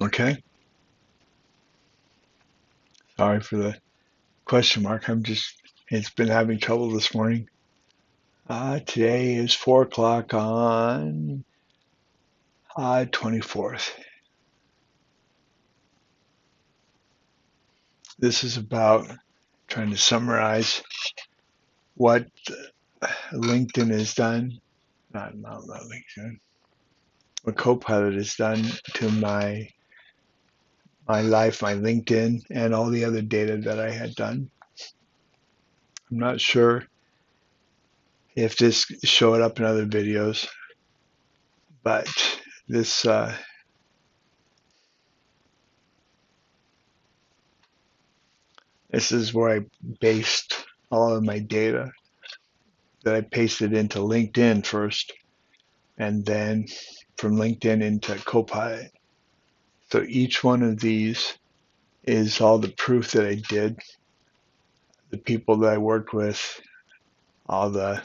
Okay. Sorry for the question mark. It's been having trouble this morning. Today is 4 o'clock on 24th. This is about trying to summarize what LinkedIn has done. Not LinkedIn. What Copilot has done to my life, my LinkedIn, and all the other data that I had done. I'm not sure if this showed up in other videos, but this this is where I based all of my data that I pasted into LinkedIn first, and then from LinkedIn into Copilot. So each one of these is all the proof that I did, the people that I worked with, all the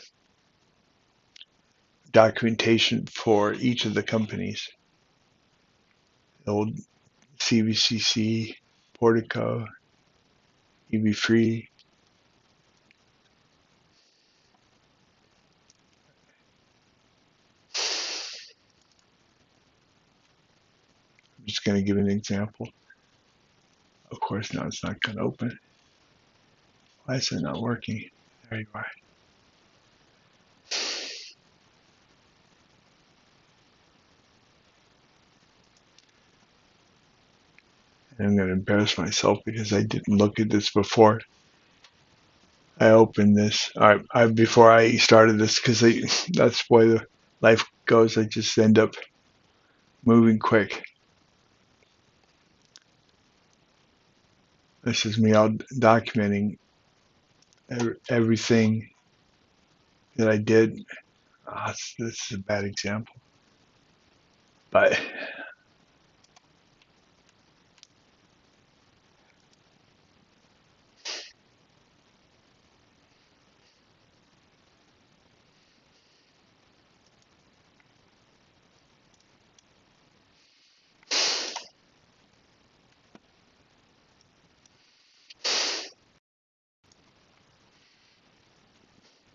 documentation for each of the companies, the old CVCC, Portico, EB Free. I'm just going to give an example. Of course, now it's not going to open. Why is it not working? There you are. And I'm going to embarrass myself because I didn't look at this before I opened this. Before I started this, because that's the way the life goes. I just end up moving quick. This is me all documenting everything that I did. This is a bad example, but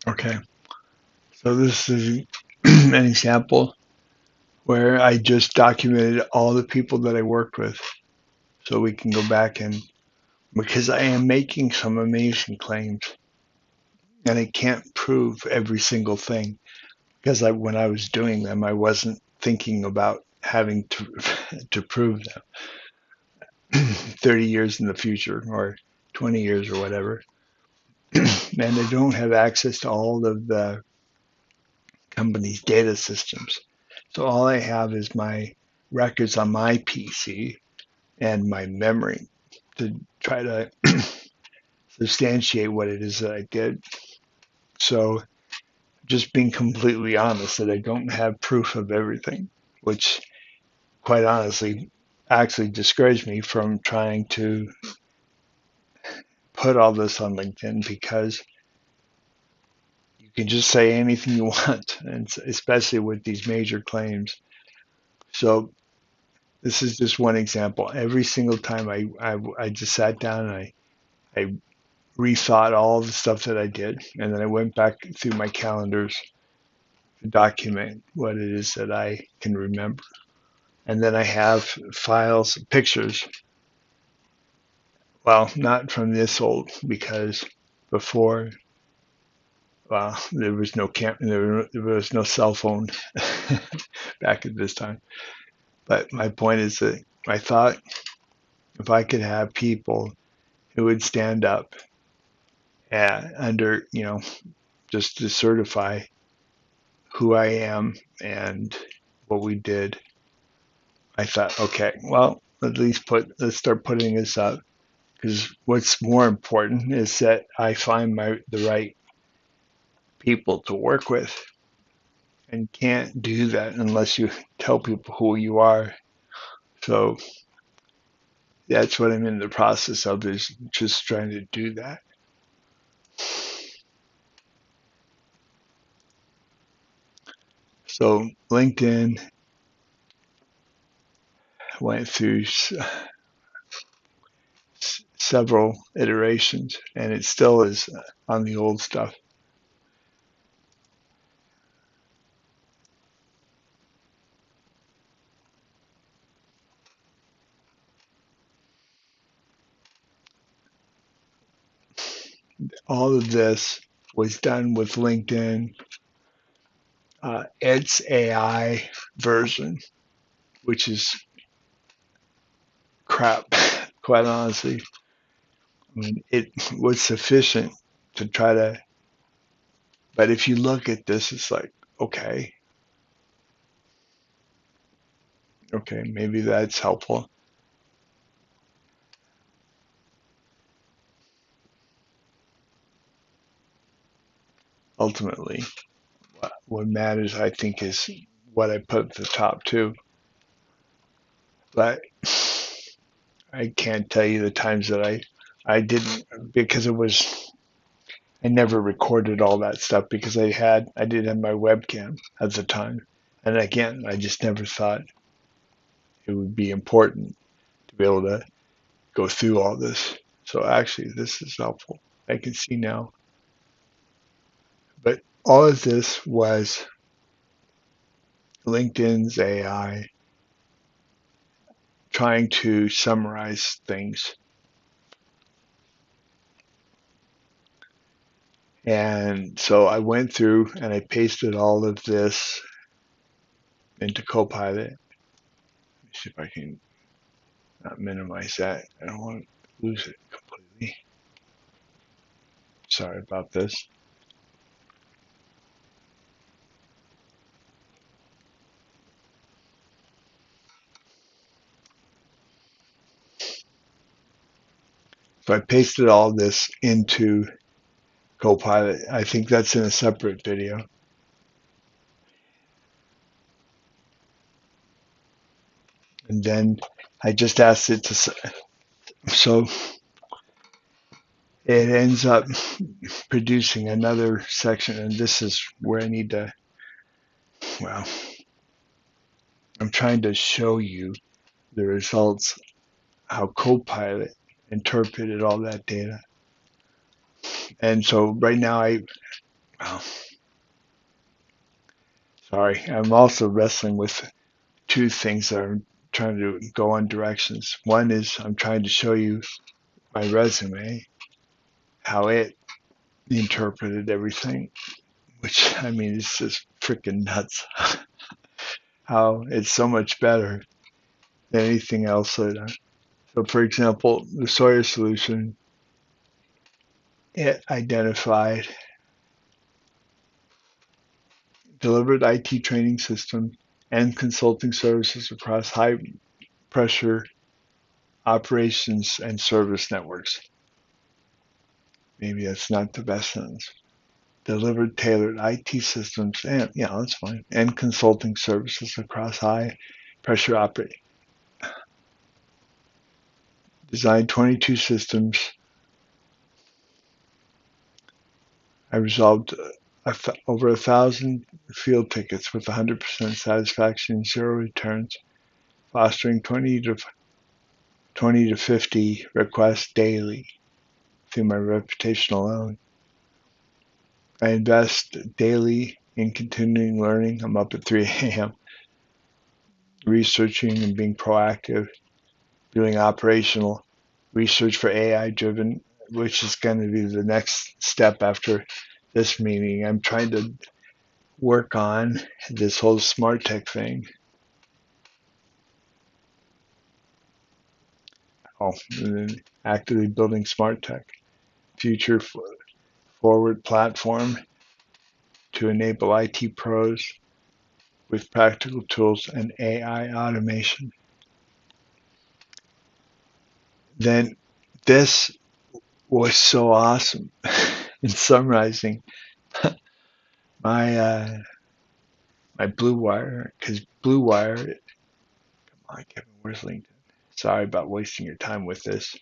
okay. So this is an example where I just documented all the people that I worked with, so we can go back and because I am making some amazing claims, and I can't prove every single thing because when I was doing them, I wasn't thinking about having to to prove them 30 years in the future or 20 years or whatever. And I don't have access to all of the company's data systems. So all I have is my records on my PC and my memory to try to substantiate what it is that I did. So just being completely honest that I don't have proof of everything, which quite honestly actually discouraged me from trying to put all this on LinkedIn because you can just say anything you want, and especially with these major claims. So this is just one example. Every single time I just sat down and I rethought all the stuff that I did, and then I went back through my calendars to document what it is that I can remember. And then I have files, pictures. Well, not from this old because before, well, there was no there was no cell phone back at this time. But my point is that I thought if I could have people who would stand up under, just to certify who I am and what we did, I thought, okay, well, let's start putting this up because what's more important is that I find the right people to work with, and can't do that unless you tell people who you are. So that's what I'm in the process of, is just trying to do that. So LinkedIn, went through several iterations, and it still is on the old stuff. All of this was done with LinkedIn. Its AI version, which is crap, quite honestly. I mean, it was sufficient to try to, but if you look at this, it's like, okay, okay, maybe that's helpful. Ultimately, what matters, I think, is what I put at the top too. But I can't tell you the times that I didn't, because I never recorded all that stuff because I did have my webcam at the time. And again, I just never thought it would be important to be able to go through all this. So actually, this is helpful. I can see now. But all of this was LinkedIn's AI trying to summarize things. And so I went through and I pasted all of this into Copilot. Let me see if I can not minimize that. I don't want to lose it completely. Sorry about this. So I pasted all this into Copilot. I think that's in a separate video. And then I just asked it to, so it ends up producing another section. And this is where I need to, well, I'm trying to show you the results, how Copilot interpreted all that data. And so right now well, sorry, I'm also wrestling with two things that are trying to go on directions. One is I'm trying to show you my resume, how it interpreted everything, which I mean, it's just freaking nuts. How it's so much better than anything else that so for example, the Sawyer solution, it identified delivered IT training system and consulting services across high pressure operations and service networks. Maybe that's not the best sentence. Delivered tailored IT systems and yeah, that's fine. And consulting services across high pressure operate. Designed 22 systems. I resolved over 1,000 field tickets with 100% satisfaction and zero returns, fostering 20 to 50 requests daily through my reputation alone. I invest daily in continuing learning. I'm up at 3 a.m. researching and being proactive, doing operational research for AI driven, which is going to be the next step after this meeting. I'm trying to work on this whole smart tech thing. Oh, and then actively building smart tech, future forward platform to enable IT pros with practical tools and AI automation. Then this was so awesome in summarizing my my Blue Wire, because Blue Wire. Come on, Kevin, where's LinkedIn? Sorry about wasting your time with this.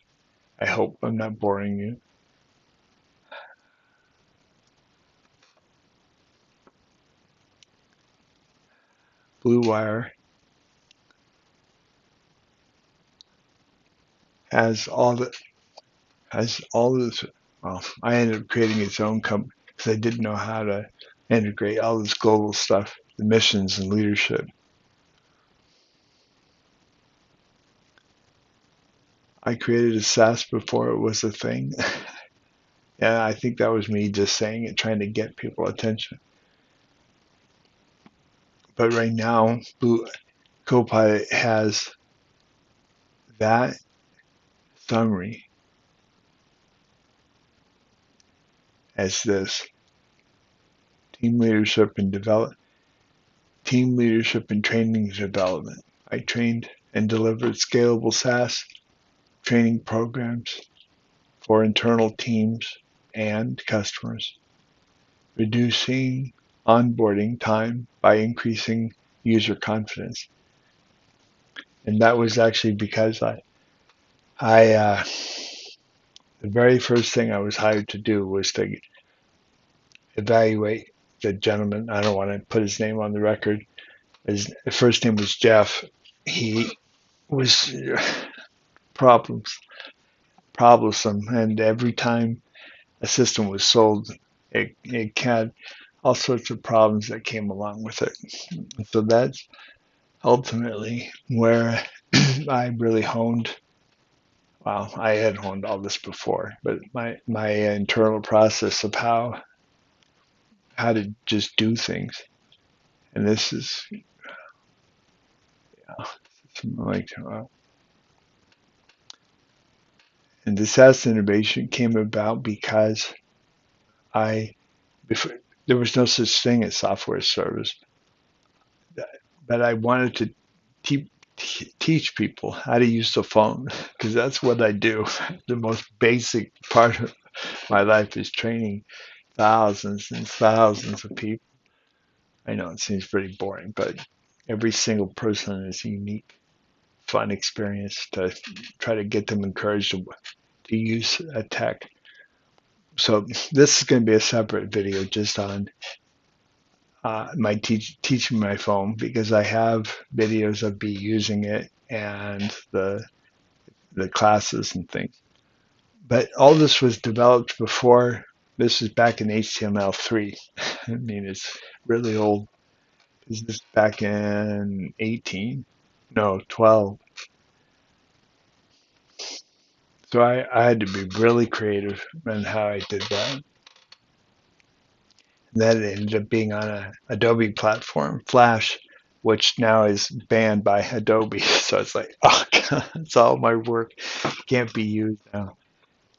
I hope I'm not boring you. Blue Wire has all the has all this. Well, I ended up creating its own company because I didn't know how to integrate all this global stuff, the missions and leadership. I created a SaaS before it was a thing. Yeah, I think that was me just saying it, trying to get people attention. But right now, Copilot has that summary as this: team leadership and develop team leadership and training development. I trained and delivered scalable SaaS training programs for internal teams and customers, reducing onboarding time by increasing user confidence. And that was actually because I the very first thing I was hired to do was to evaluate the gentleman. I don't want to put his name on the record. His first name was Jeff. He was problems, problemsome, and every time a system was sold, it had all sorts of problems that came along with it. So that's ultimately where I really honed. Well, I had honed all this before, but my internal process of how to just do things. And this is something like, and this SaaS innovation came about because I, before, there was no such thing as software as service, but I wanted to te- teach people how to use the phone because that's what I do. The most basic part of my life is training thousands and thousands of people. I know it seems pretty boring, but every single person is a unique, fun experience to try to get them encouraged to use a tech. So this is going to be a separate video just on my teaching my phone because I have videos of me using it and the classes and things. But all this was developed before. This is back in HTML3. I mean, it's really old. This is back in 18, no, 12. So I had to be really creative in how I did that. And that ended up being on a Adobe platform, Flash, which now is banned by Adobe. So it's like, oh God, it's all my work can't be used now.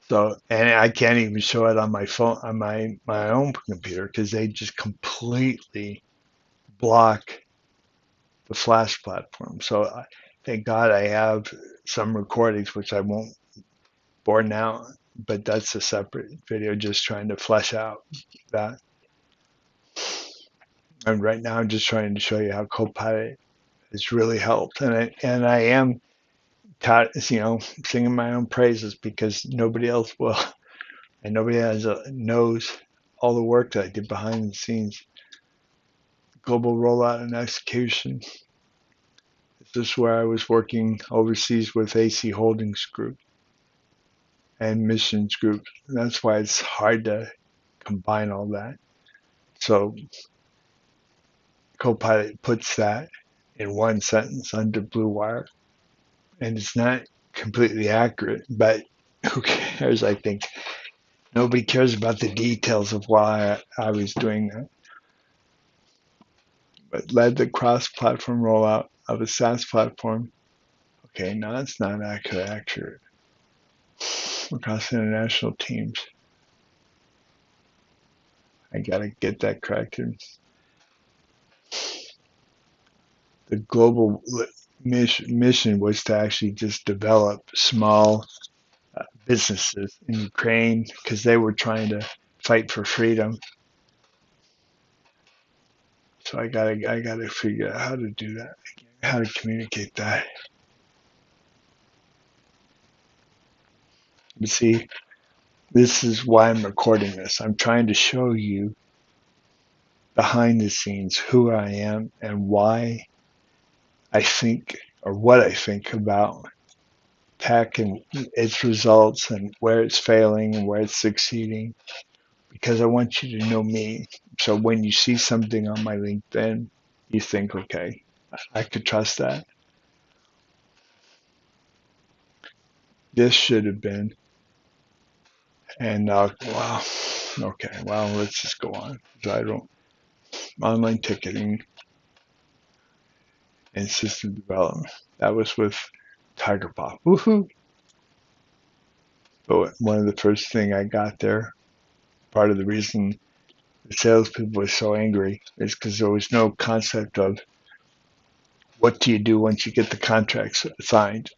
So, and I can't even show it on my phone, on my own computer, because they just completely block the Flash platform. So, thank God I have some recordings, which I won't bore now, but that's a separate video, just trying to flesh out that. And right now, I'm just trying to show you how Copilot has really helped, and I am singing my own praises because nobody else will, and nobody knows all the work that I did behind the scenes. Global rollout and execution. This is where I was working overseas with AC Holdings Group and Missions Group. That's why it's hard to combine all that. So Copilot puts that in one sentence under Blue Wire, and it's not completely accurate, but who cares? I think nobody cares about the details of why I was doing that. But led the cross-platform rollout of a SaaS platform. Okay, no, that's not accurate. Across international teams. I gotta get that corrected. The global mission was to actually just develop small businesses in Ukraine because they were trying to fight for freedom. So I gotta figure out how to do that, how to communicate that. But see, this is why I'm recording this. I'm trying to show you behind the scenes who I am and why I think or what I think about tech and its results and where it's failing and where it's succeeding because I want you to know me. So when you see something on my LinkedIn, you think, okay, I could trust that. This should have been. And wow, okay, well, let's just go on. I don't online ticketing and system development. That was with Tiger Pop. Woohoo! But one of the first thing I got there, part of the reason the salespeople were so angry is because there was no concept of what do you do once you get the contracts signed.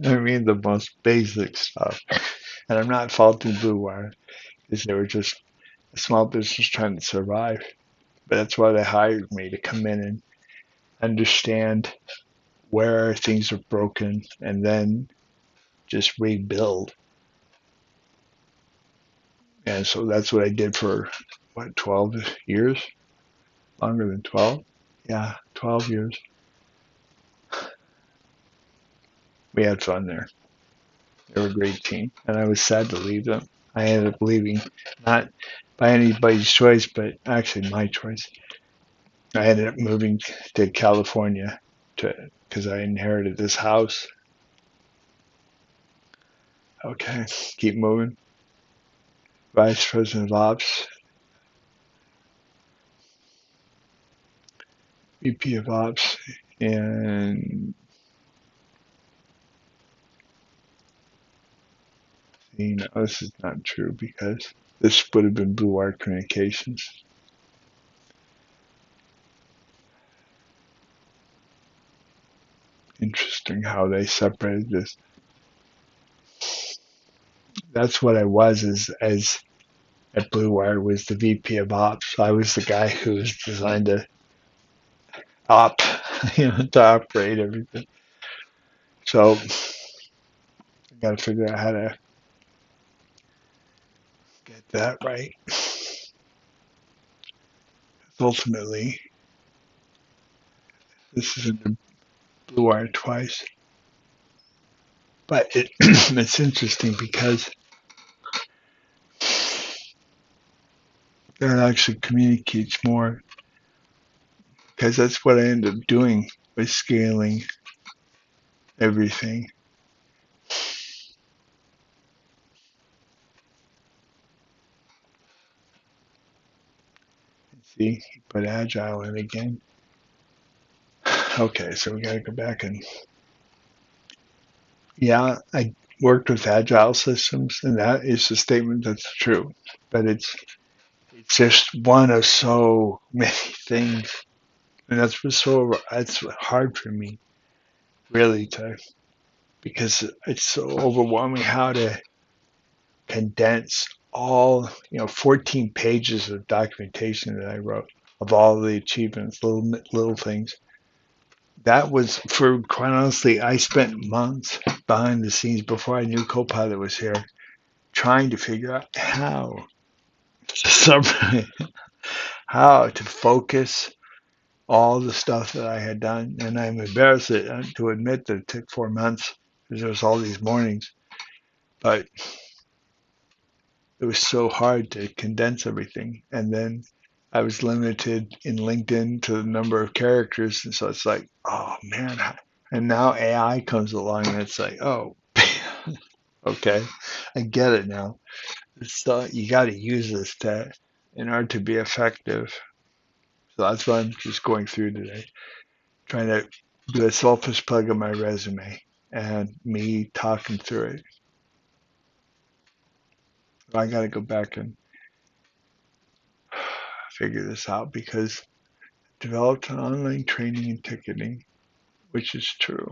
I mean, the most basic stuff. And I'm not faulting Blue Wire because they were just a small business trying to survive. But that's why they hired me to come in and understand where things are broken and then just rebuild. And so that's what I did for, what, 12 years? Longer than 12? Yeah, 12 years. We had fun there. They were a great team. And I was sad to leave them. I ended up leaving, not by anybody's choice, but actually my choice. I ended up moving to California because I inherited this house. Okay, keep moving. Vice President of Ops, VP of Ops, and this is not true because this would have been Blue Wire Communications. Interesting how they separated this. That's what I was as at Blue Wire was the VP of Ops. I was the guy who was designed to op, to operate everything. So I got to figure out how to get that right. Ultimately, this is in the Blue Wire twice, but it's interesting because that actually communicates more because that's what I ended up doing with scaling everything. See, put agile in again. Okay, so we got to go back and yeah, I worked with agile systems, and that is a statement that's true. But it's just one of so many things, and that's hard for me really to because it's so overwhelming how to condense all 14 pages of documentation that I wrote of all the achievements, little things. That was for quite honestly, I spent months behind the scenes before I knew Copilot was here, trying to figure out to how to focus all the stuff that I had done. And I'm embarrassed to admit that it took 4 months because there was all these mornings, but it was so hard to condense everything. And then I was limited in LinkedIn to the number of characters. And so it's like, oh man. And now AI comes along and it's like, oh, okay, I get it now. So you got to use this in order to be effective. So that's what I'm just going through today, trying to do a selfish plug of my resume and me talking through it. I got to go back and figure this out because I developed an online training and ticketing, which is true.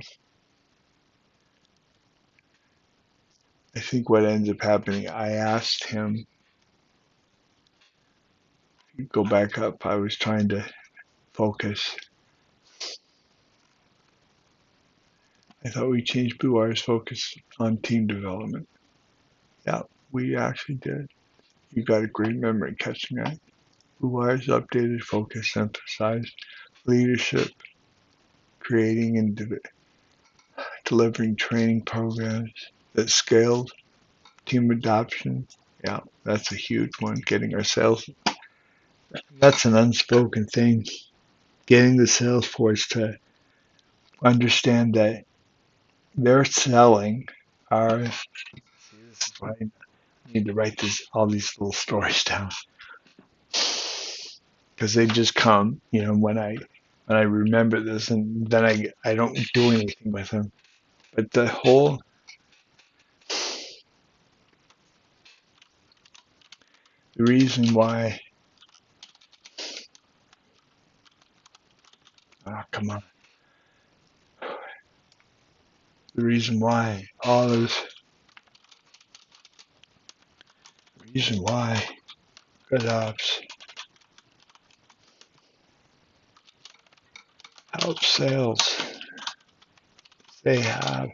I think what ends up happening, I asked him, go back up. I was trying to focus. I thought we changed Blue Wire's focus on team development. Yeah, we actually did. You got a great memory catching that. Blue Wire's updated focus emphasized leadership, creating and delivering training programs that scaled, team adoption. Yeah, that's a huge one. Getting our sales, that's an unspoken thing. Getting the sales force to understand that they're selling our. See, this is why I need to write all these little stories down because they just come, when I remember this, and then I don't do anything with them. But the reason why, come on, the reason why all this, reason why good ops help sales, they have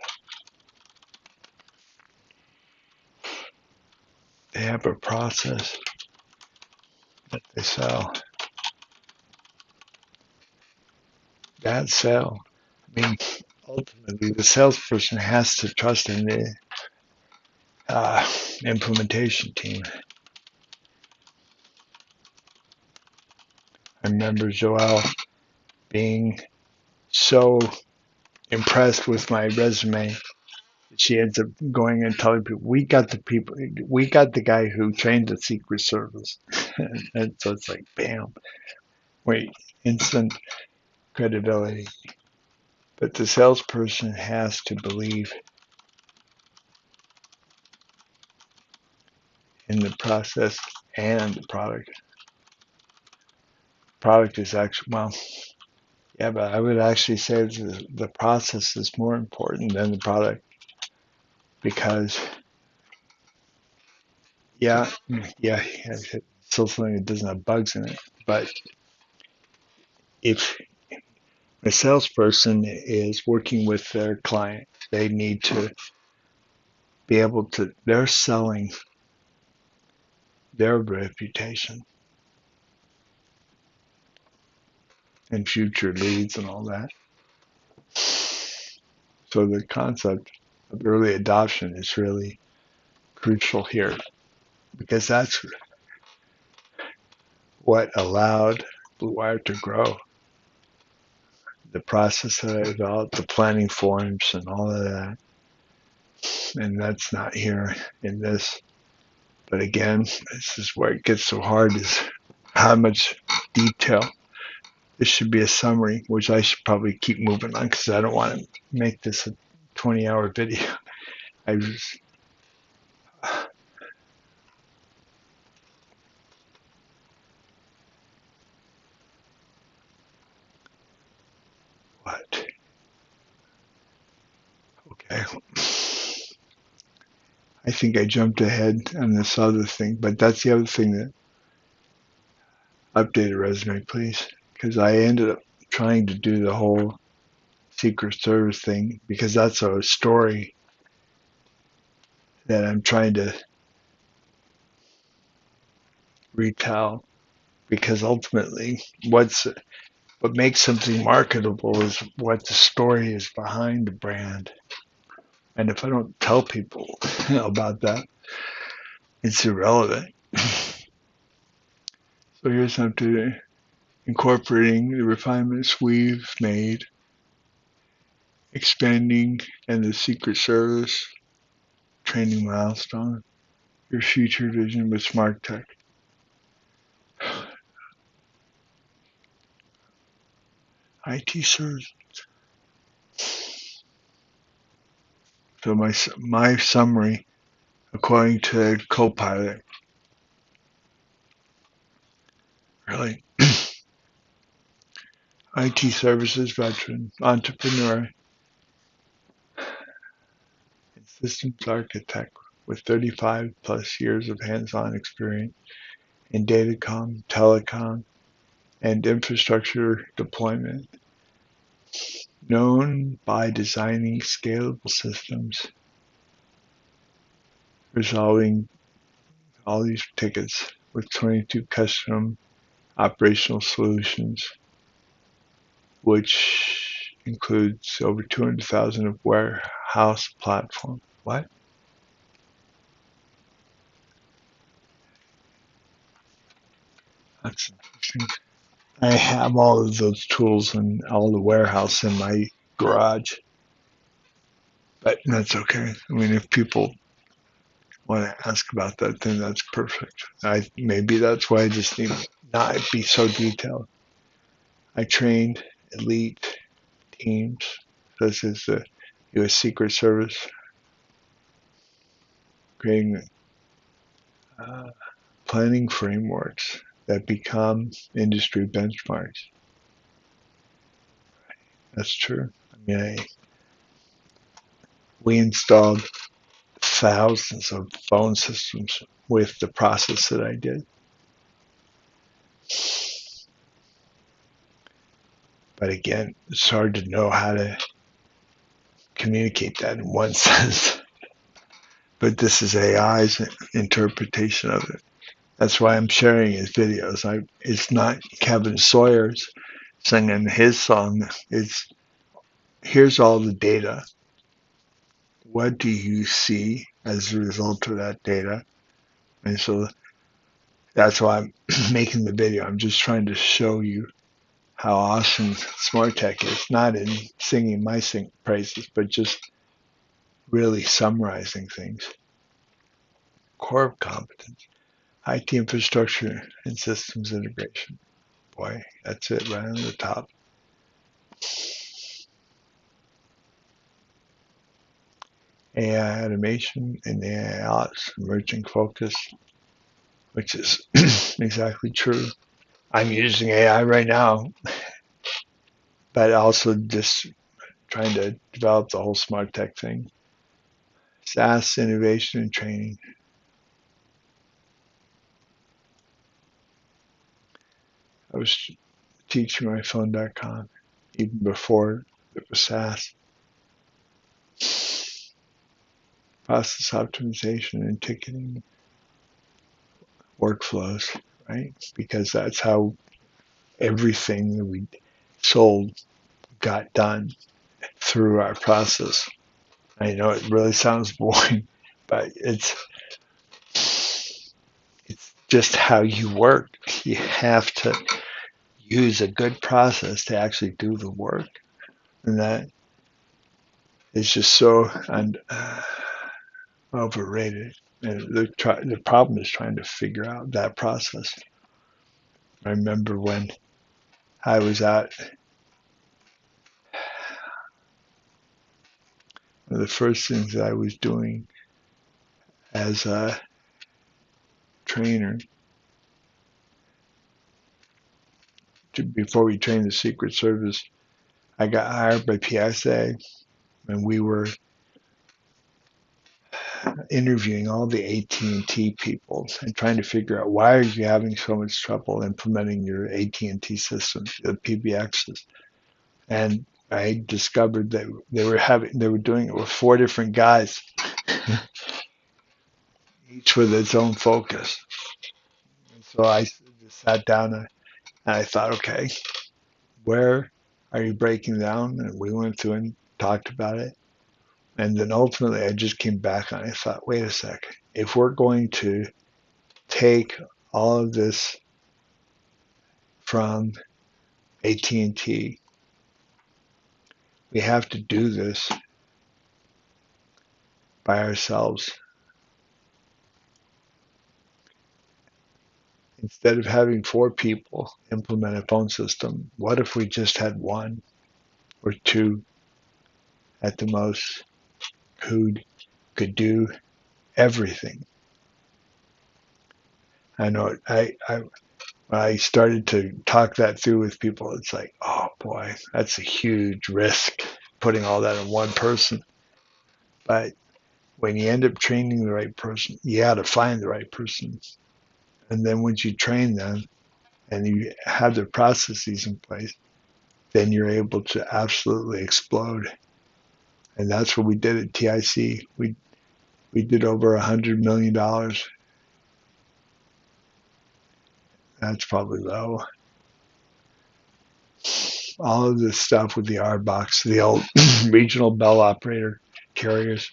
they have a process that they sell. That sale, I mean, ultimately the salesperson has to trust in the uh, implementation team. I remember Joelle being so impressed with my resume. She ends up going and telling people, we got the guy who trained the Secret Service. And so it's like, bam, wait, instant credibility. But the salesperson has to believe in the process and the product. Product is actually, well, yeah, but I would actually say the process is more important than the product because, yeah, yeah, it's still something that doesn't have bugs in it. But if a salesperson is working with their client, they need to be able to, they're selling their reputation and future leads and all that. So the concept of early adoption is really crucial here because that's what allowed Blue Wire to grow. The process that I developed, the planning forms and all of that. And that's not here in this. But again, this is where it gets so hard is how much detail. This should be a summary, which I should probably keep moving on because I don't want to make this a 20-hour video. I just, what? Okay. I think I jumped ahead on this other thing, but that's the other thing that updated resume, please. Because I ended up trying to do the whole Secret Service thing because that's a story that I'm trying to retell. Because ultimately, what makes something marketable is what the story is behind the brand. And if I don't tell people about that, it's irrelevant. So here's something incorporating the refinements we've made, expanding and the Secret Service training milestone, your future vision with smart tech. IT service. So my summary, according to Copilot, really, IT services veteran, entrepreneur, and systems architect with 35 plus years of hands-on experience in datacom, telecom, and infrastructure deployment, known by designing scalable systems, resolving all these tickets with 22 custom operational solutions, which includes over 200,000 of warehouse platform. What? That's interesting. I have all of those tools and all the warehouse in my garage, but that's okay. I mean, if people want to ask about that, then that's perfect. Maybe that's why I just need to not be so detailed. I trained elite teams, such as the U.S. Secret Service, creating uh, planning frameworks that become industry benchmarks. That's true. I mean, we installed thousands of phone systems with the process that I did. But again, it's hard to know how to communicate that in one sense. But this is AI's interpretation of it. That's why I'm sharing his videos. It's not Kevin Sawyer's singing his song. It's here's all the data. What do you see as a result of that data? And so that's why I'm making the video. I'm just trying to show you how awesome smart tech is, not in singing my praises, but just really summarizing things. Core competence, IT infrastructure and systems integration. Boy, that's it right on the top. AI automation and AI ops, emerging focus, which is exactly true. I'm using AI right now, but also just trying to develop the whole smart tech thing. SaaS innovation and training. I was teaching myphone.com even before it was SaaS. Process optimization and ticketing workflows, right? Because that's how everything that we sold got done through our process. I know it really sounds boring, but it's just how you work. You have to use a good process to actually do the work, and that is just so overrated. And the problem is trying to figure out that process. I remember when I was at one of the first things that I was doing as a trainer before we trained the Secret Service. I got hired by PSA, and we were interviewing all the AT&T people and trying to figure out why are you having so much trouble implementing your AT&T systems, the PBXs. And I discovered that they were doing it with 4 different guys, each with its own focus. And so I just sat down and I thought, okay, where are you breaking down? And we went through and talked about it. And then ultimately I just came back and I thought, wait a sec, if we're going to take all of this from AT&T, we have to do this by ourselves. Instead of having 4 people implement a phone system, what if we just had 1 or 2 at the most who could do everything? I know when I started to talk that through with people, it's like, oh boy, that's a huge risk putting all that in one person. But when you end up training the right person, you got to find the right person. And then once you train them and you have the processes in place, then you're able to absolutely explode. And that's what we did at TIC. We did over $100 million. That's probably low. all of this stuff with the R box, the old regional bell operator carriers.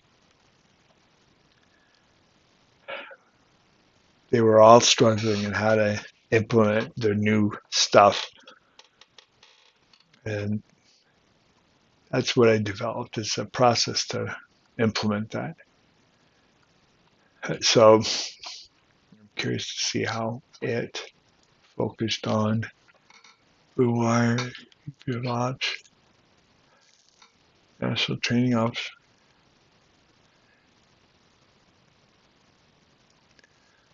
They were all struggling in how to implement their new stuff. And that's what I developed is a process to implement that. So I'm curious to see how it focused on Blue Wire, Ops, National Training Ops.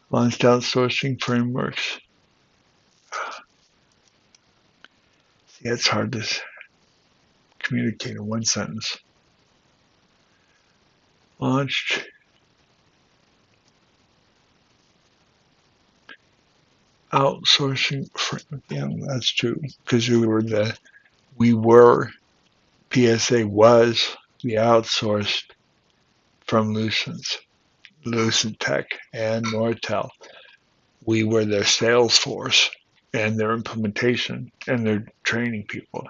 Launched outsourcing frameworks. See, it's hard to communicate in one sentence. Launched outsourcing framework. Yeah, that's true. Because we were, PSA was the outsourced from Lucent Tech and Nortel. We were their sales force and their implementation and their training people.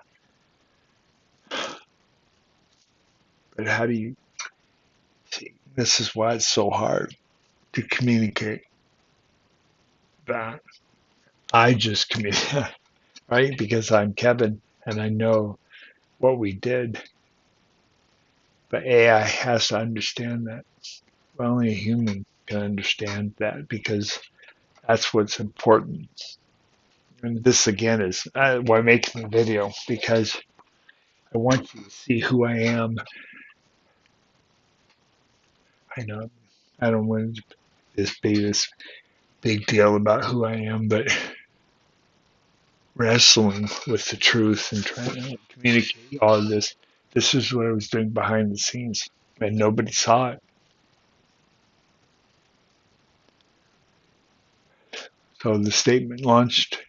But how do you see? This is why it's so hard to communicate that. I just communicate, right? Because I'm Kevin and I know what we did. But AI has to understand that. Well, only a human can understand that because that's what's important. And this again is why I'm making the video because I want you to see who I am. I know I don't want this big deal about who I am, but wrestling with the truth and trying to communicate all of this. This is what I was doing behind the scenes, and nobody saw it. So the statement launched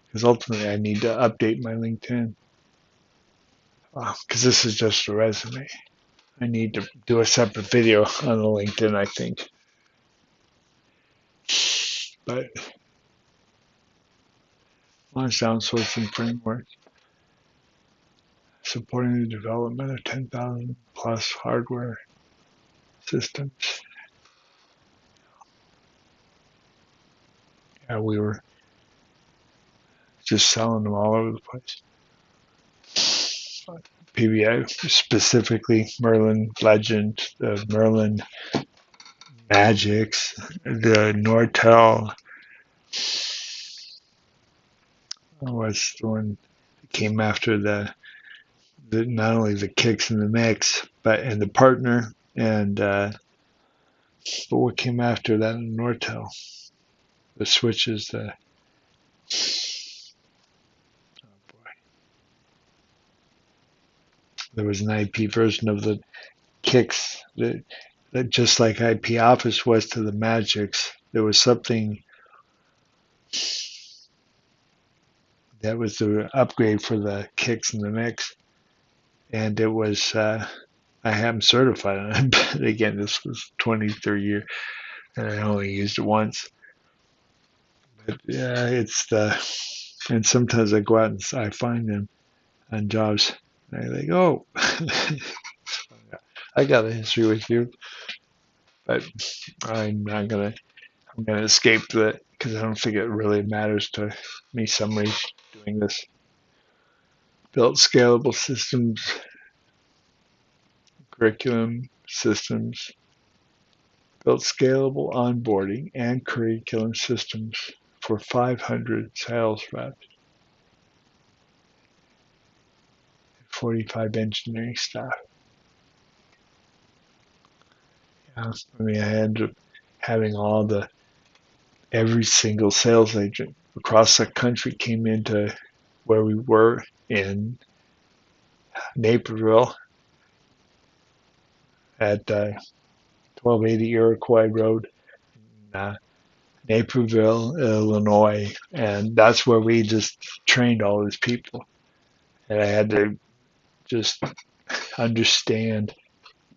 because ultimately I need to update my LinkedIn because this is just a resume. I need to do a separate video on the LinkedIn, I think. But launched outsourcing framework supporting the development of 10,000 plus hardware systems. Yeah, we were just selling them all over the place. PBA, specifically Merlin Legend, the Merlin Magics, the Nortel was the one that came after the not only the kicks in the mix, but and the partner and but what came after that in Nortel, the switches, the there was an IP version of the kicks that just like IP Office was to the Magics, there was something that was the upgrade for the kicks in the mix, and it was I am certified on it, but again, this was 23 years, and I only used it once. But yeah, it's and sometimes I go out and I find them on jobs, and I think, oh, I got a history with you, but I'm gonna escape that because I don't think it really matters to me. Somebody doing this. Built scalable systems, curriculum systems, built scalable onboarding and curriculum systems for 500 sales reps, 45 engineering staff. Yeah, I mean, I ended up having every single sales agent across the country came into where we were in Naperville at 1280 Iroquois Road in Naperville, Illinois, and that's where we just trained all these people. And I had to just understand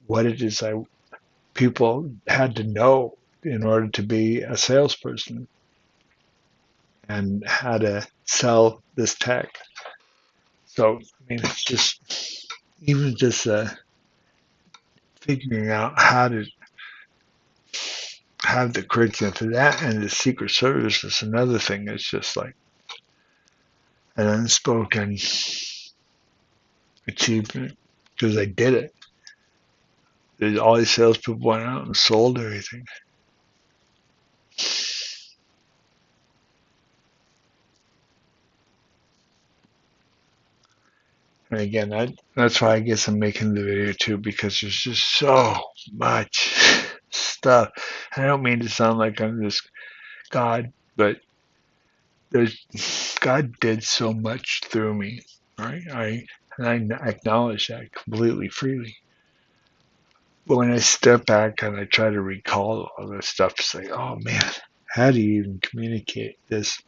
what it is people had to know in order to be a salesperson and how to sell this tech. So, I mean, it's just even just figuring out how to have the curriculum for that, and the Secret Service is another thing that's just like an unspoken achievement because I did it. All these salespeople went out and sold everything. And again, that's why I guess I'm making the video too, because there's just so much stuff. I don't mean to sound like I'm this God, but God did so much through me, right? And I acknowledge that completely freely. But when I step back and I try to recall all this stuff, it's like, oh man, how do you even communicate this?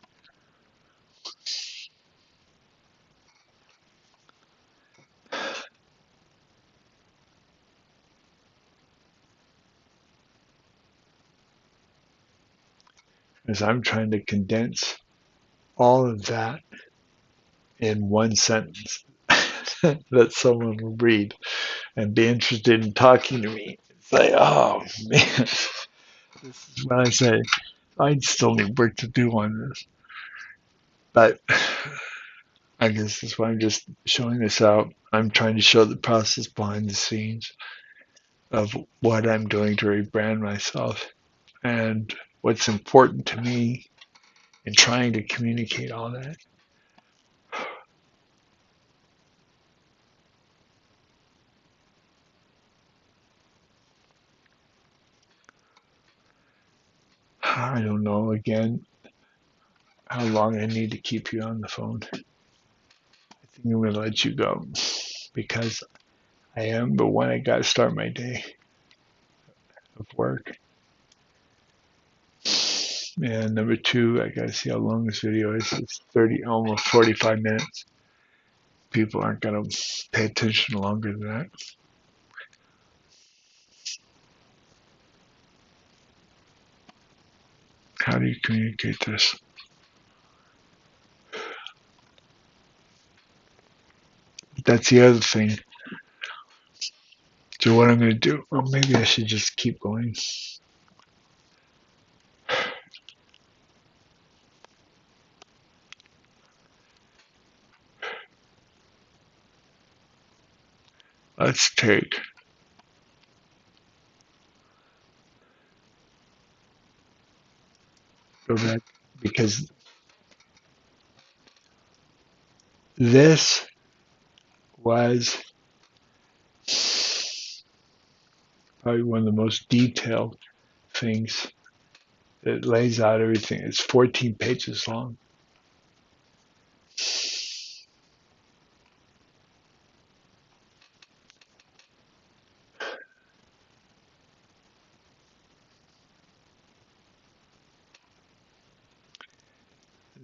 As I'm trying to condense all of that in one sentence that someone will read and be interested in talking to me. It's like, oh man, this is when I say I still need work to do on this. But I guess that's why I'm just showing this out. I'm trying to show the process behind the scenes of what I'm doing to rebrand myself and what's important to me in trying to communicate all that. I don't know again how long I need to keep you on the phone. I think I'm going to let you go because I am, but when I got to start my day of work. And number two, I got to see how long this video is. It's 30, almost 45 minutes. People aren't going to pay attention longer than that. How do you communicate this? That's the other thing. So what I'm going to do, or maybe I should just keep going. Let's go back, because this was probably one of the most detailed things. It lays out everything. It's 14 pages long.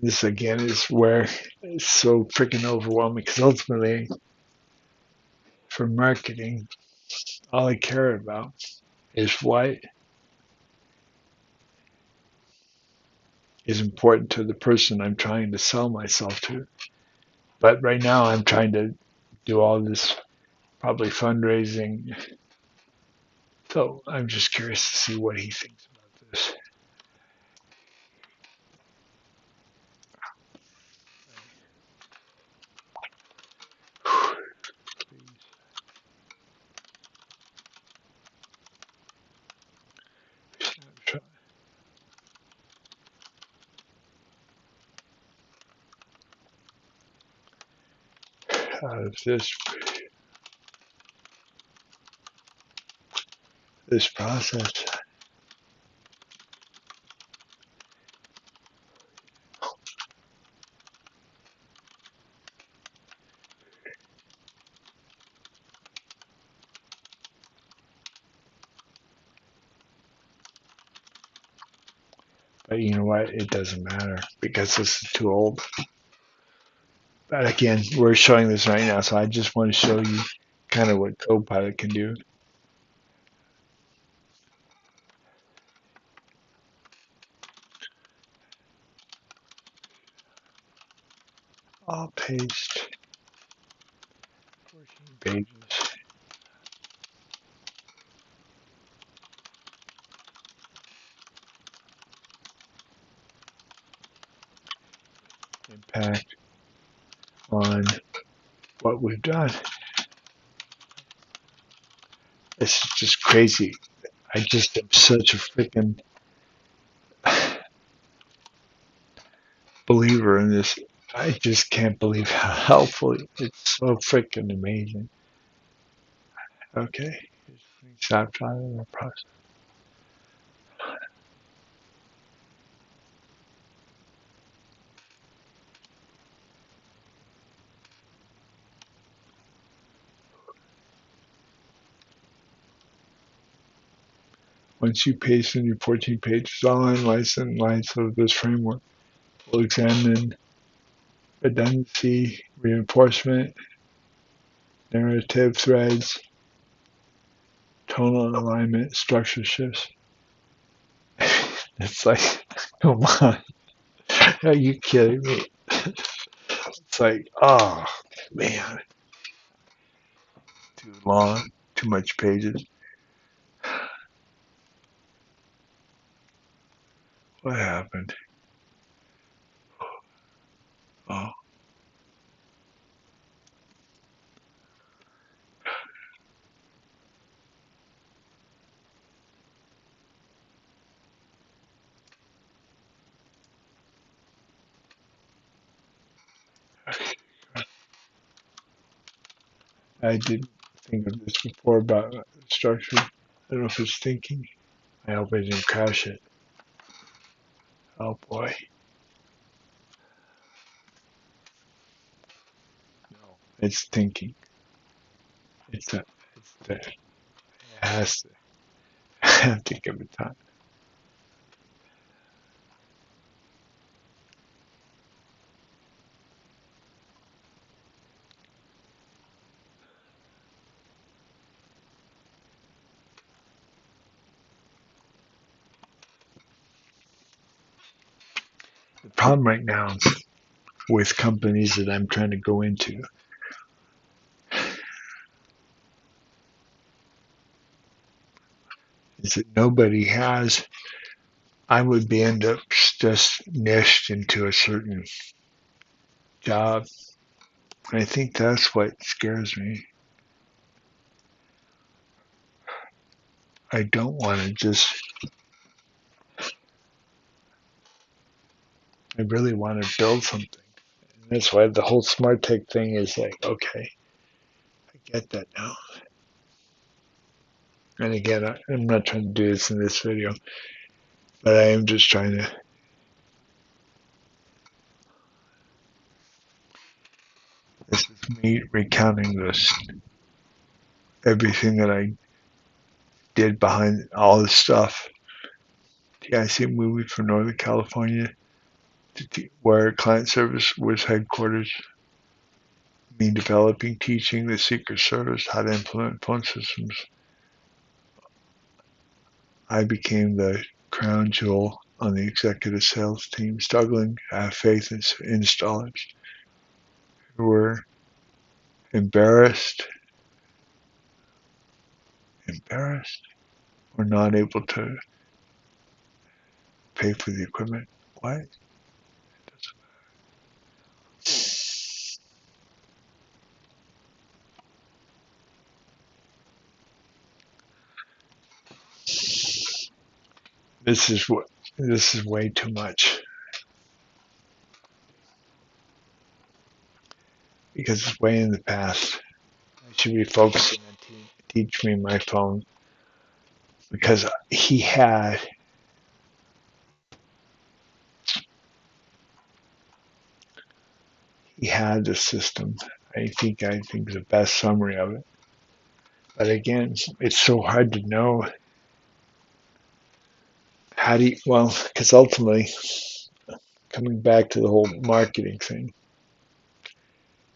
This again is where it's so freaking overwhelming because ultimately, for marketing, all I care about is what is important to the person I'm trying to sell myself to. But right now, I'm trying to do all this probably fundraising. So I'm just curious to see what he thinks about this. Out of this process. But you know what? It doesn't matter because this is too old. But again, we're showing this right now, so I just want to show you kind of what Copilot can do. I'll paste 14 pages. Impact on what we've done. This is just crazy. I just am such a freaking believer in this. I just can't believe how helpful it's so freaking amazing. Okay, stop trying to process. Once you paste in your 14 pages online license of this framework, we'll examine redundancy, reinforcement, narrative threads, tonal alignment, structure shifts. It's like, come on, are you kidding me? It's like, oh man, too long, too much pages. What happened? Oh, I didn't think of this before about structure. I don't know if it's thinking. I hope I didn't crash it. Oh boy. No, it's thinking. It's a, it's the, it has to, I have to give it time. The problem right now with companies that I'm trying to go into is that nobody has, I would be end up just niched into a certain job. And I think that's what scares me. I don't want to just, I really want to build something. And that's why the whole smart tech thing is like, okay, I get that now. And again, I'm not trying to do this in this video, but I am just trying to, this is me recounting this, everything that I did behind all this stuff. Yeah, I see a movie from Northern California where client service was headquarters, me developing, teaching the Secret Service how to implement phone systems. I became the crown jewel on the executive sales team, struggling to have faith in installers who were embarrassed, or not able to pay for the equipment. What? This is what. This is way too much because it's way in the past. I should be focusing on teach me my phone because he had the system. I think the best summary of it. But again, it's so hard to know how do you, well, because ultimately, coming back to the whole marketing thing,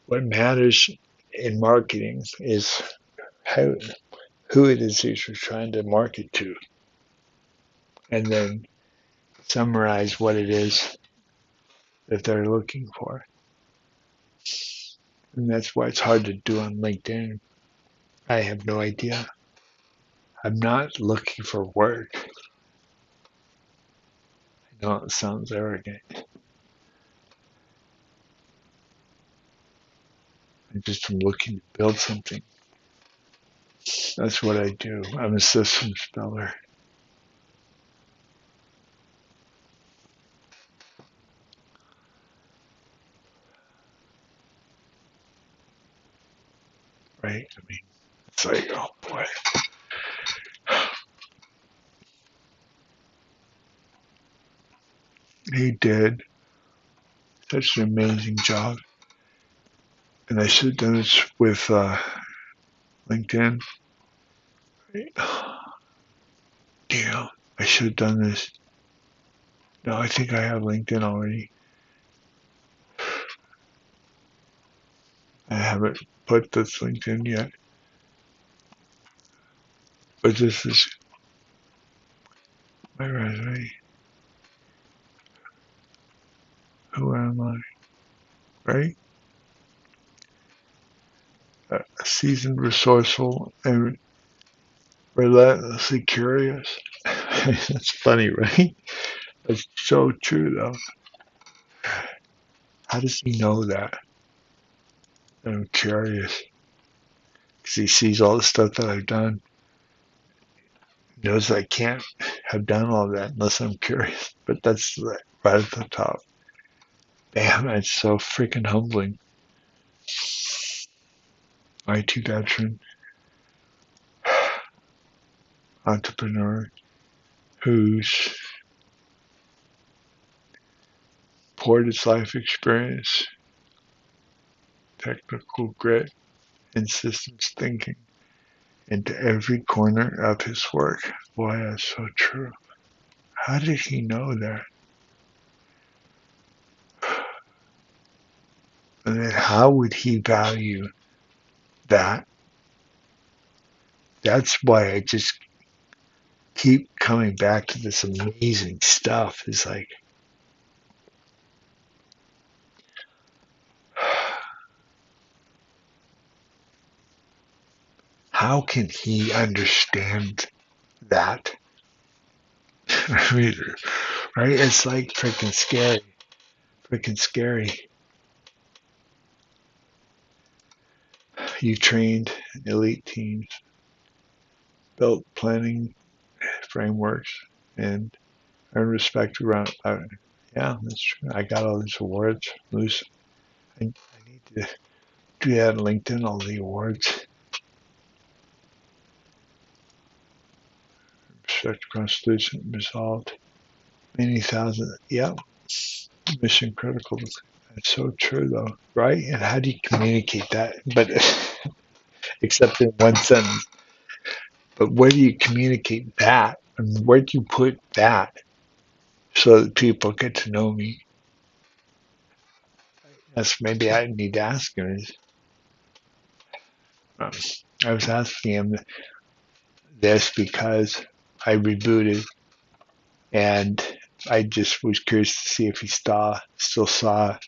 what matters in marketing is how who it is that you're trying to market to, and then summarize what it is that they're looking for. And that's why it's hard to do on LinkedIn. I have no idea. I'm not looking for work. I know it sounds arrogant. I'm just looking to build something. That's what I do. I'm a systems builder. Right? I mean, it's like, oh boy. He did such an amazing job. And I should have done this with LinkedIn. Damn, I should have done this. No, I think I have LinkedIn already. I haven't put this LinkedIn yet. But this is my resume. Who am I? Right? Seasoned, resourceful, and relentlessly curious. That's funny, right? That's so true, though. How does he know that? I'm curious. Because he sees all the stuff that I've done. He knows I can't have done all that unless I'm curious. But that's right at the top. Damn, it's so freaking humbling. IT veteran, entrepreneur, who's poured his life experience, technical grit, and systems thinking into every corner of his work. Boy, that's so true. How did he know that? And then how would he value that? That's why I just keep coming back to this amazing stuff. It's like, how can he understand that? Right? It's like freaking scary. Freaking scary. You trained elite teams, built planning frameworks, and earned respect around. Yeah, that's true. I got all these awards. I need to do that on LinkedIn, all the awards. Respect Constitution resolved. Many thousand. Yeah, mission critical. That's so true, though, right? And how do you communicate that? But except in one sentence. But where do you communicate that? And where do you put that so that people get to know me? That's maybe I need to ask him. Um, I was asking him this because I rebooted and I just was curious to see if he still saw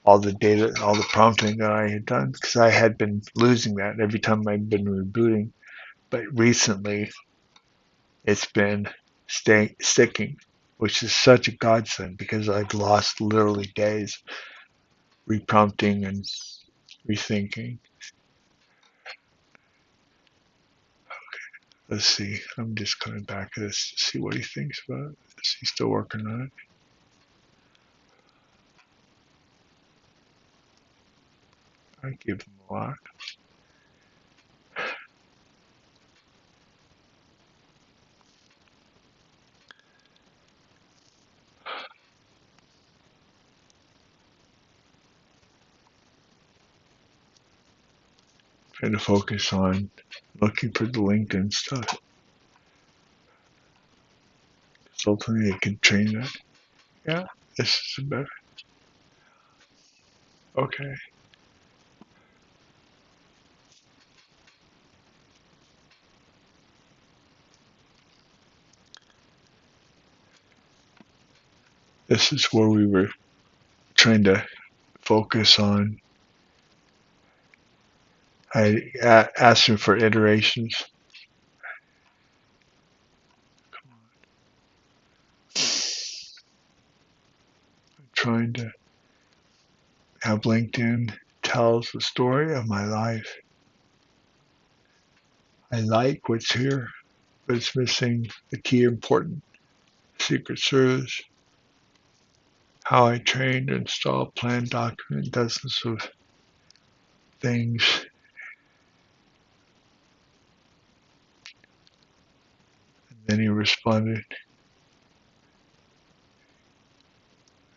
all the data, all the prompting that I had done because I had been losing that every time I'd been rebooting. But recently, it's been sticking, which is such a godsend because I've lost literally days reprompting and rethinking. Let's see. I'm just coming back to this to see what he thinks about it. Is he still working on it? I give him a lot. Trying to focus on looking for the LinkedIn stuff. So ultimately I can train that. Yeah, this is better. Okay. This is where we were trying to focus on I asked him for iterations. I'm trying to have LinkedIn tells the story of my life. I like what's here, but it's missing the key important Secret Service, how I trained, installed, planned, document dozens of things. And then he responded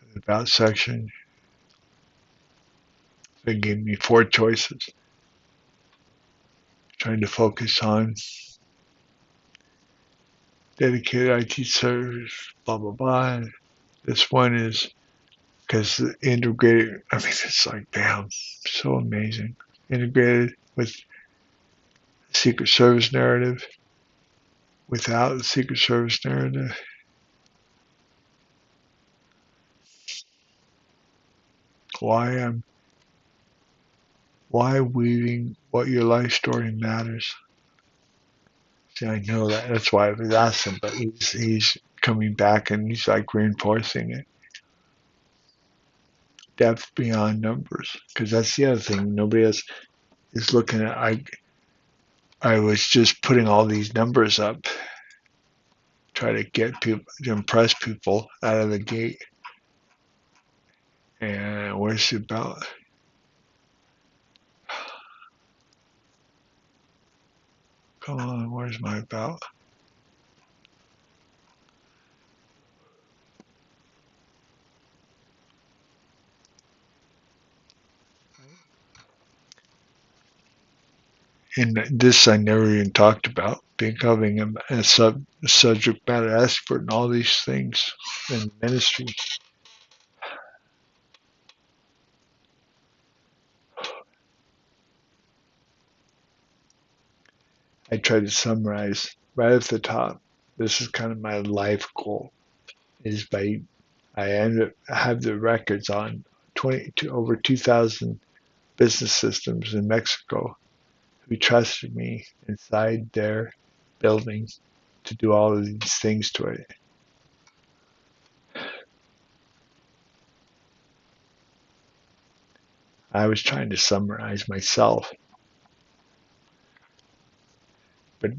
in the about section. They gave me 4 choices, trying to focus on dedicated IT service, blah, blah, blah. This one is because the integrated, I mean, it's like, damn, so amazing. Integrated with the Secret Service narrative, without the Secret Service narrative. Why why weaving what your life story matters. See, I know that. That's why I was asking, but he's coming back and he's like reinforcing it. Depth beyond numbers, because that's the other thing. Nobody else is looking at. I was just putting all these numbers up, try to get people to impress people out of the gate. And where's it about? Come on, where's my about? And this I never even talked about, becoming a subject matter expert in all these things in ministry. I try to summarize right at the top. This is kind of my life goal. Is by I have the records on 20 to over 2,000 business systems in Mexico who trusted me inside their building to do all of these things to it. I was trying to summarize myself, but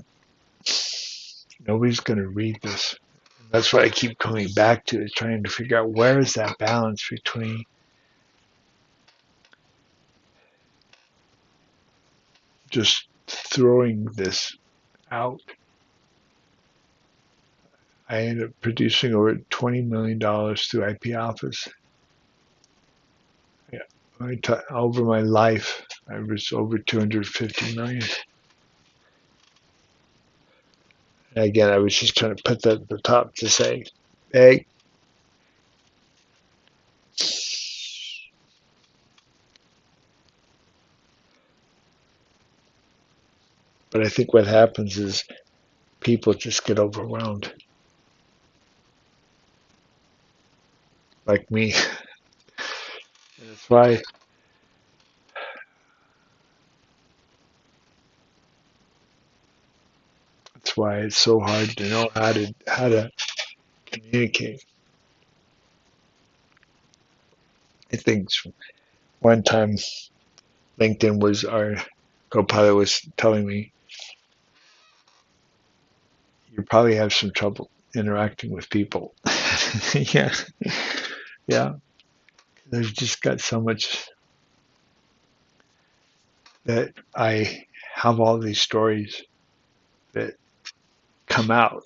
nobody's going to read this. That's what I keep coming back to, is trying to figure out where is that balance between just throwing this out. I ended up producing over $20 million through IP Office. Yeah, over my life, I was over 250 million. And again, I was just trying to put that at the top to say, hey, but I think what happens is people just get overwhelmed, like me. And that's why it's so hard to know how to communicate. I think one time LinkedIn was our Copilot was telling me, you probably have some trouble interacting with people. Yeah, yeah. They've just got so much that I have all these stories that come out,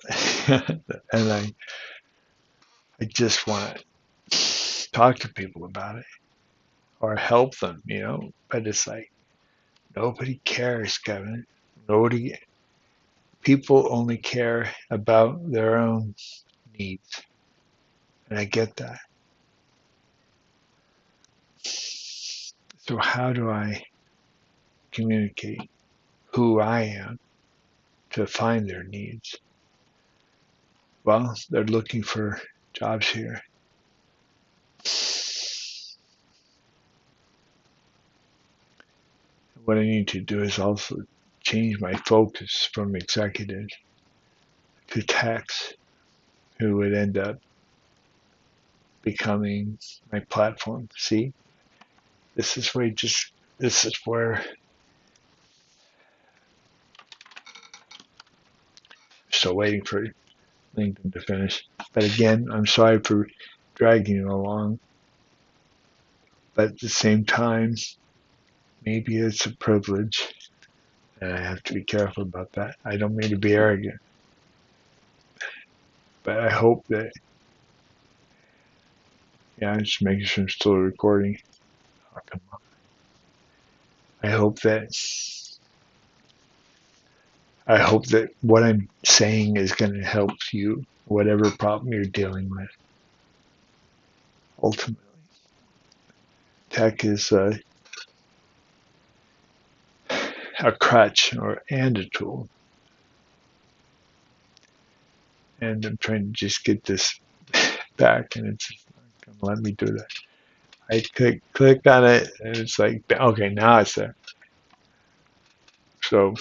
and I just want to talk to people about it or help them, But it's like nobody cares, Kevin. Nobody. People only care about their own needs, and I get that. So how do I communicate who I am to find their needs? Well, they're looking for jobs here. what I need to do is also change my focus from executives to techs who would end up becoming my platform. See, this is where this is where I'm still waiting for LinkedIn to finish. But again, I'm sorry for dragging it along. But at the same time, maybe it's a privilege, and I have to be careful about that. I don't mean to be arrogant, but I hope that, yeah, I'm just making sure I'm still recording. Oh, come on. I I hope that what I'm saying is going to help you, whatever problem you're dealing with. Ultimately, tech is a crutch and a tool, and I'm trying to just get this back, and it's not going to let me do that. I click on it, and it's like, okay, now it's there. So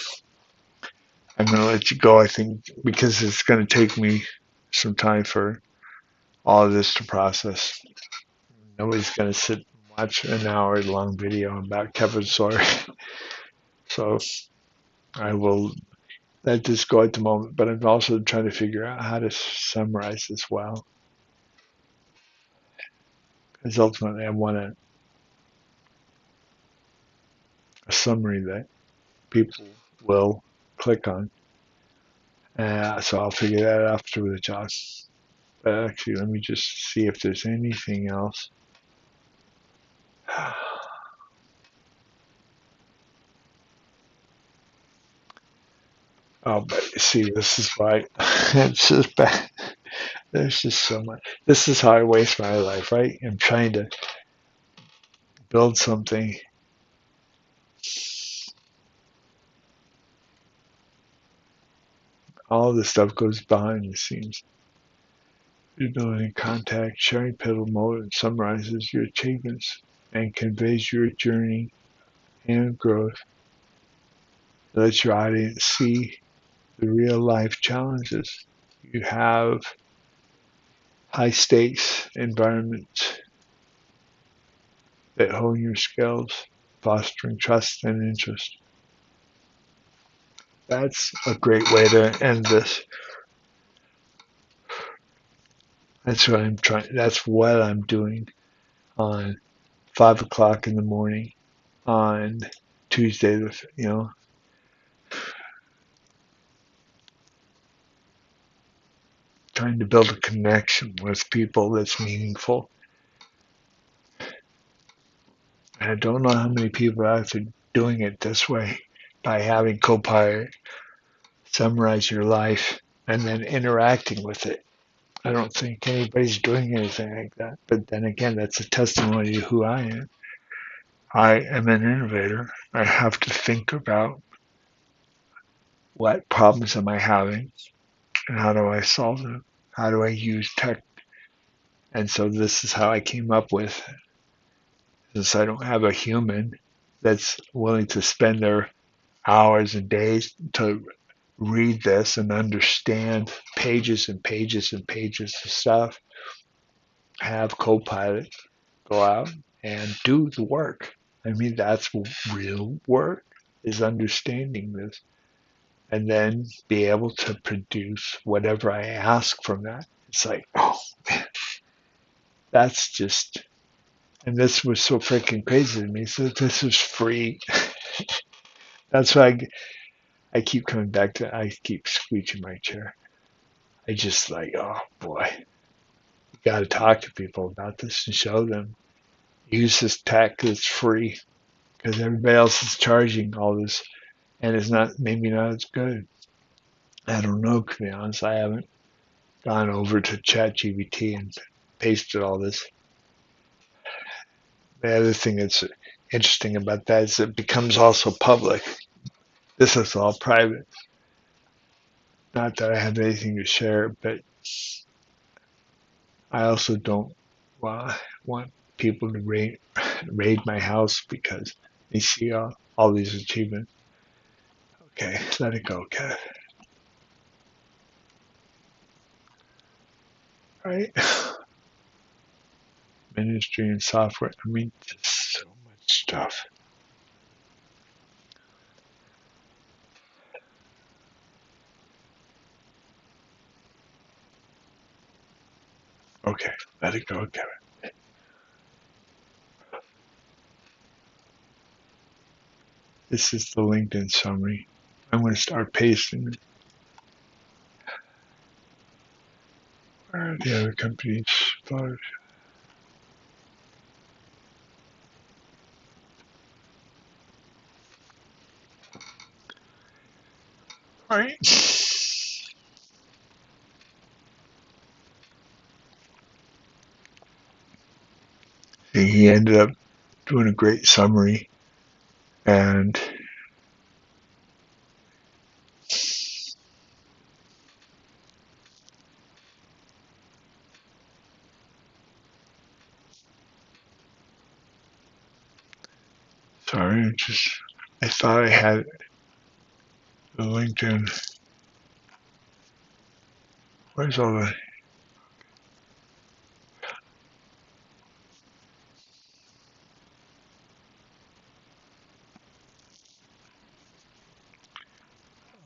I'm going to let you go, I think, because it's going to take me some time for all of this to process. Nobody's going to sit and watch an hour-long video about Kevin Sawyer. So I will let this go at the moment, but I'm also trying to figure out how to summarize this well. Because ultimately, I want a summary that people will click on. So I'll figure that out after with Josh. But actually, let me just see if there's anything else. Oh, but see, this is why it's just bad. There's just so much. This is how I waste my life, right? I'm trying to build something. All this stuff goes behind the scenes. Building contact, sharing pivotal moment summarizes your achievements and conveys your journey and growth. Let your audience see the real life challenges. You have high stakes environments that hone your skills, fostering trust and interest. That's a great way to end this. That's what I'm doing on 5 o'clock in the morning on Tuesday, trying to build a connection with people that's meaningful. And I don't know how many people are actually doing it this way by having Copilot summarize your life and then interacting with it. I don't think anybody's doing anything like that. But then again, that's a testimony to who I am. I am an innovator. I have to think about what problems am I having and how do I solve them? How do I use tech? And so this is how I came up with, since I don't have a human that's willing to spend their hours and days to read this and understand pages and pages and pages of stuff, have Copilot go out and do the work. I mean, that's real work, is understanding this and then be able to produce whatever I ask from that. It's like, oh man, that's just, and this was so freaking crazy to me. So this is free. That's why I keep coming back to, I keep squeezing my chair. I just like, oh boy, you got to talk to people about this and show them. Use this tech that's free because everybody else is charging all this and it's not, maybe not as good. I don't know, to be honest. I haven't gone over to ChatGPT and pasted all this. The other thing that's interesting about that is it becomes also public. This is all private. Not that I have anything to share, but I also don't want people to raid my house because You see all these achievements. Okay, let it go, Kev. Right? Ministry and software. I mean, just so much stuff. Okay, let it go, Kevin. This is the LinkedIn summary. I'm going to start pasting it. Where are the other companies? All right. He ended up doing a great summary, and sorry, I thought I had the LinkedIn. Where's all the?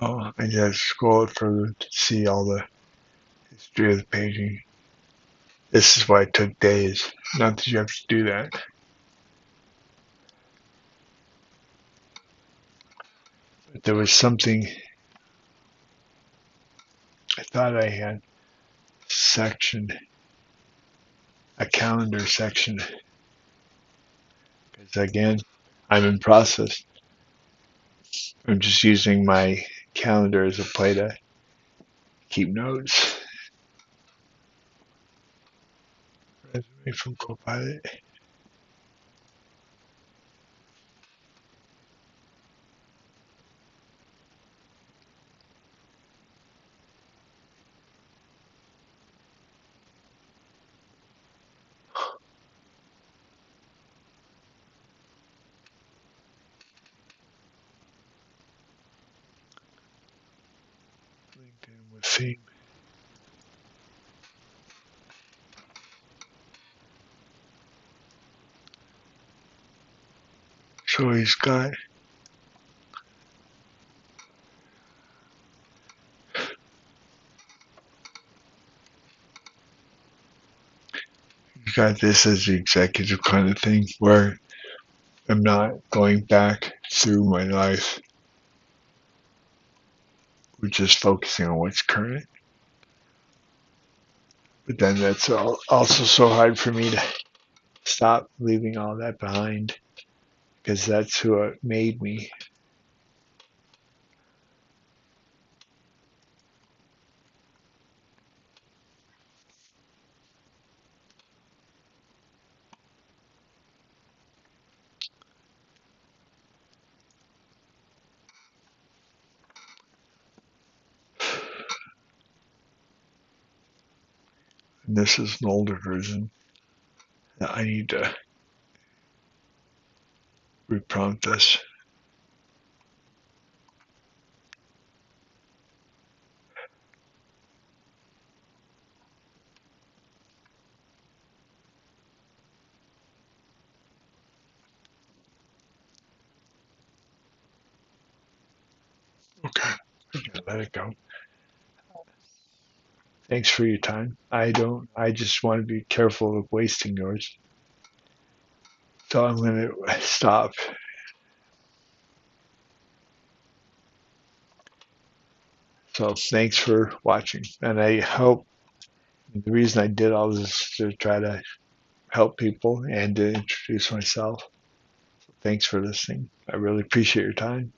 Oh, I just scroll it further to see all the history of the paging. This is why it took days. Not that you have to do that. But there was something I thought I had section, a calendar section. Because again, I'm in process. I'm just using my calendar as a play to keep notes. Resume from Copilot. LinkedIn with theme. So he's got this as the executive kind of thing where I'm not going back through my life. We're just focusing on what's current. But then that's also so hard for me to stop leaving all that behind because that's who it made me. And this is an older version. I need to reprompt this. Okay, let it go. Thanks for your time. I just want to be careful of wasting yours. So I'm going to stop. So thanks for watching. And I hope the reason I did all this is to try to help people and to introduce myself. So thanks for listening. I really appreciate your time.